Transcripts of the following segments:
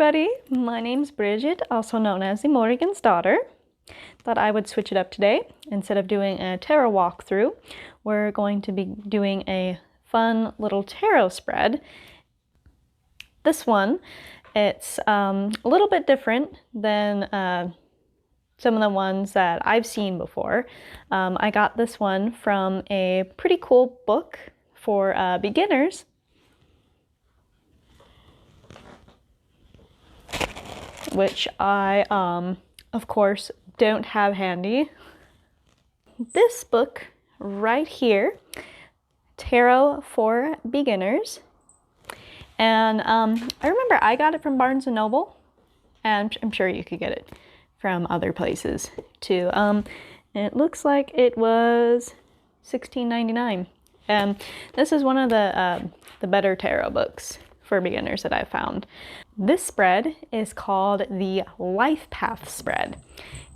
everybody, my name's Bridget, also known as the Morrigan's daughter. Thought I would switch it up today. Instead of doing a tarot walkthrough, we're going to be doing a fun little tarot spread. This one, it's a little bit different than some of the ones that I've seen before. I got this one from a pretty cool book for beginners. Which I, of course, don't have handy. This book right here, Tarot for Beginners. And I remember I got it from Barnes & Noble, and I'm sure you could get it from other places too. It looks like it was $16.99. This is one of the better tarot books for beginners that I've found. This spread is called the Life Path spread.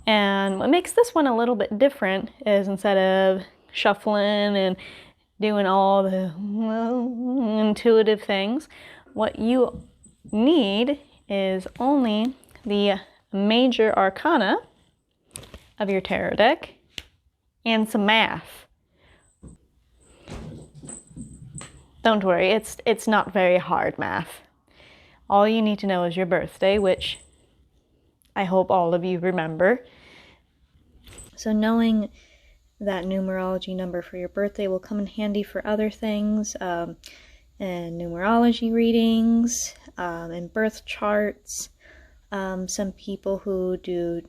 And what makes this one a little bit different is instead of shuffling and doing all the intuitive things, what you need is only the major arcana of your tarot deck and some math. Don't worry, it's not very hard math. All you need to know is your birthday, which I hope all of you remember. So knowing that numerology number for your birthday will come in handy for other things, and numerology readings, and birth charts. Some people who do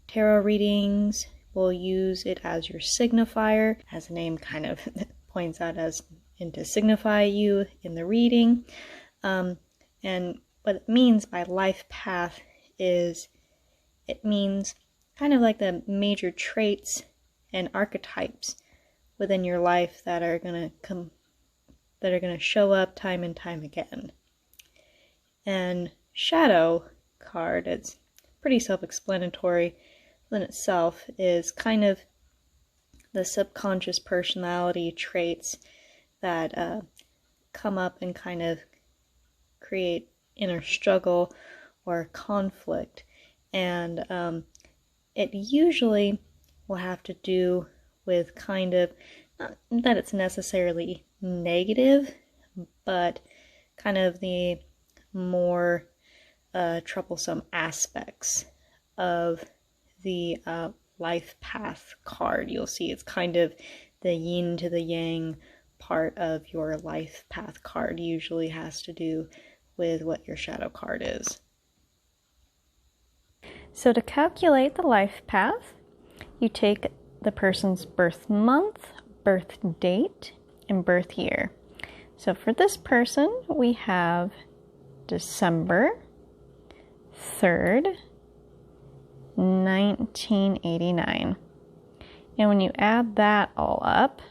tarot readings will use it as your signifier, as the name kind of points out, as and to signify you in the reading. And what it means by life path is it means kind of like the major traits and archetypes within your life that are going to show up time and time again. And shadow card, it's pretty self-explanatory in itself, is kind of the subconscious personality traits that come up and kind of create inner struggle or conflict. And it usually will have to do with kind of, not that it's necessarily negative, but kind of the more troublesome aspects of the life path card. You'll see it's kind of the yin to the yang part of your life path card. Usually has to do with what your shadow card is. So to calculate the life path, you take the person's birth month, birth date, and birth year. So for this person, we have December 3rd, 1989. And when you add that all up,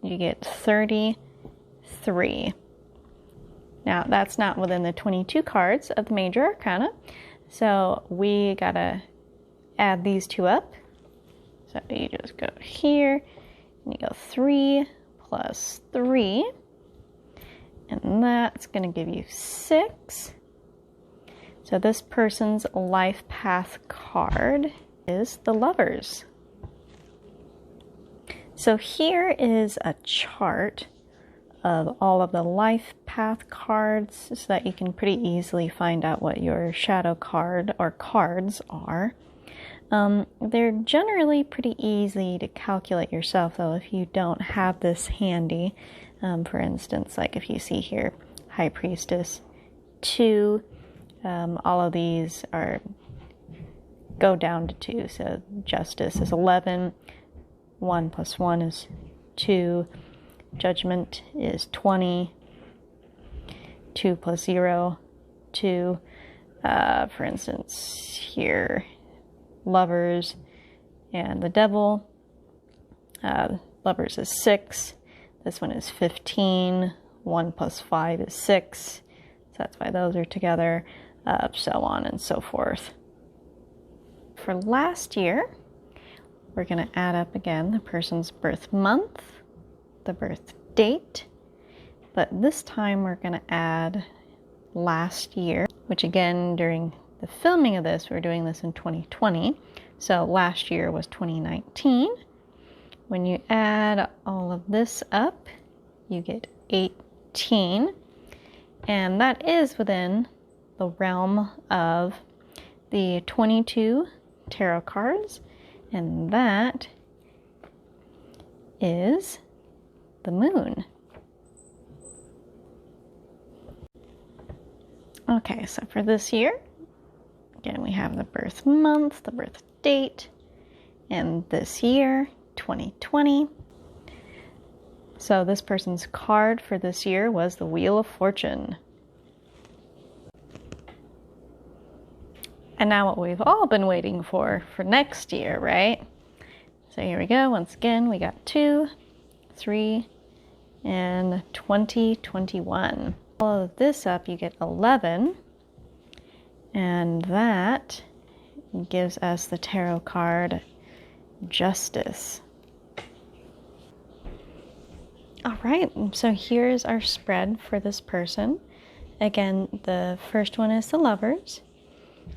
you get 33. Now, that's not within the 22 cards of the major arcana, so we gotta add these two up. So you just go here, and you go 3 plus 3, and that's gonna give you 6. So this person's life path card is the Lovers. So here is a chart of all of the life path cards so that you can pretty easily find out what your shadow card or cards are. They're generally pretty easy to calculate yourself, though, if you don't have this handy. For instance, like if you see here, High Priestess 2, all of these go down to 2. So Justice is 11, 1 plus 1 is 2, Judgment is 20, 2 plus 0, 2. For instance, here, Lovers and the Devil. Lovers is 6. This one is 15. 1 plus 5 is 6. So that's why those are together, so on and so forth. For last year, we're going to add up again the person's birth month, the birth date, but this time we're going to add last year, which again, during the filming of this, we're doing this in 2020. So last year was 2019. When you add all of this up, you get 18. And that is within the realm of the 22 tarot cards. And that is the moon. Okay, so for this year, again, we have the birth month, the birth date, and this year, 2020. So this person's card for this year was the Wheel of Fortune. And now what we've all been waiting for next year, right? So here we go. Once again, we got 2, 3, and 2021. All of this up, you get 11. And that gives us the tarot card Justice. All right, so here's our spread for this person. Again, the first one is the Lovers.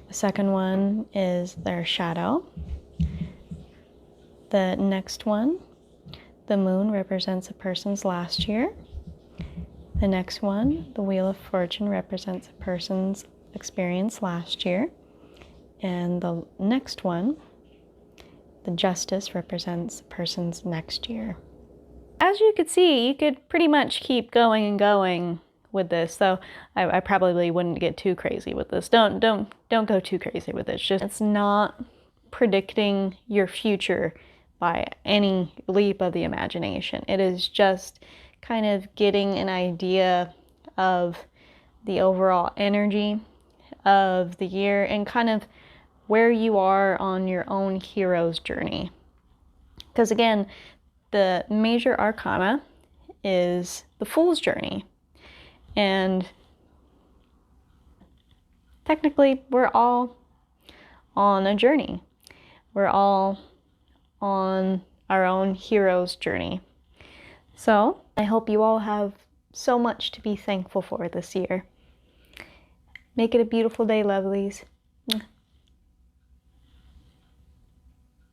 The second one is their shadow. The next one, the moon, represents a person's last year. The next one, the Wheel of Fortune, represents a person's experience last year. And the next one, the Justice, represents a person's next year. As you could see, you could pretty much keep going and going with this, so I probably wouldn't get too crazy with this. Don't go too crazy with it. It's not predicting your future by any leap of the imagination. It is just kind of getting an idea of the overall energy of the year and kind of where you are on your own hero's journey. Because again, the major arcana is the Fool's Journey. And technically, we're all on a journey. We're all on our own hero's journey. So I hope you all have so much to be thankful for this year. Make it a beautiful day, lovelies.